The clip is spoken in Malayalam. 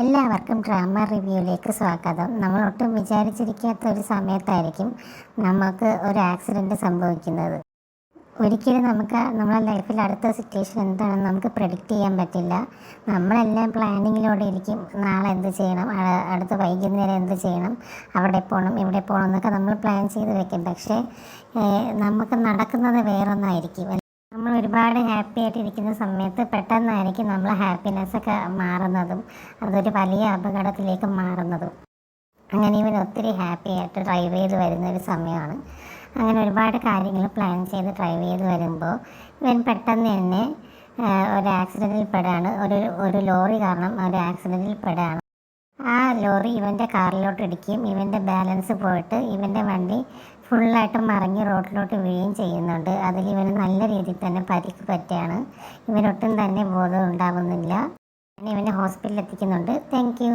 എല്ലാവർക്കും ഡ്രാമ റിവ്യൂയിലേക്ക് സ്വാഗതം. നമ്മൾ ഒട്ടും വിചാരിച്ചിരിക്കാത്ത ഒരു സമയത്തായിരിക്കും നമുക്ക് ഒരു ആക്സിഡൻറ്റ് സംഭവിക്കുന്നത്. ഒരിക്കലും നമ്മളെ ലൈഫിൽ അടുത്ത സിറ്റുവേഷൻ എന്താണെന്ന് നമുക്ക് പ്രെഡിക്റ്റ് ചെയ്യാൻ പറ്റില്ല. നമ്മളെല്ലാം പ്ലാനിങ്ങിലൂടെ ഇരിക്കും. നാളെ എന്ത് ചെയ്യണം, അടുത്ത വൈകുന്നേരം എന്ത് ചെയ്യണം, അവിടെ പോകണം ഇവിടെ പോകണം എന്നൊക്കെ നമ്മൾ പ്ലാൻ ചെയ്ത് വെക്കും. പക്ഷേ നമുക്ക് നടക്കുന്നത് വേറൊന്നായിരിക്കും. നമ്മൾ ഒരുപാട് ഹാപ്പി ആയിട്ടിരിക്കുന്ന സമയത്ത് പെട്ടെന്നായിരിക്കും നമ്മളെ ഹാപ്പിനെസ്സൊക്കെ മാറുന്നതും അതൊരു വലിയ അപകടത്തിലേക്ക് മാറുന്നതും. അങ്ങനെ ഇവൻ ഒത്തിരി ഹാപ്പി ആയിട്ട് ഡ്രൈവ് ചെയ്ത് വരുന്നൊരു സമയമാണ്. അങ്ങനെ ഒരുപാട് കാര്യങ്ങൾ പ്ലാൻ ചെയ്ത് ഡ്രൈവ് ചെയ്ത് വരുമ്പോൾ ഇവൻ പെട്ടെന്ന് തന്നെ ഒരു ആക്സിഡൻറ്റിൽ പെടുകയാണ്. ഒരു ലോറി കാരണം ഒരു ആക്സിഡൻറ്റിൽ പെടുകയാണ്. ആ ലോറി ഇവൻ്റെ കാറിലോട്ട് ഇടിക്കുകയും ഇവൻ്റെ ബാലൻസ് പോയിട്ട് ഇവൻ്റെ വണ്ടി ഫുള്ളായിട്ട് മറിഞ്ഞ് റോഡിലോട്ട് വീഴുകയും ചെയ്യുന്നുണ്ട്. അതിൽ ഇവന് നല്ല രീതിയിൽ തന്നെ പരിക്ക് പറ്റുകയാണ്. ഇവനൊട്ടും തന്നെ ബോധം ഉണ്ടാവുന്നില്ല. ഇവനെ ഹോസ്പിറ്റലിൽ എത്തിക്കുന്നുണ്ട്. Thank you.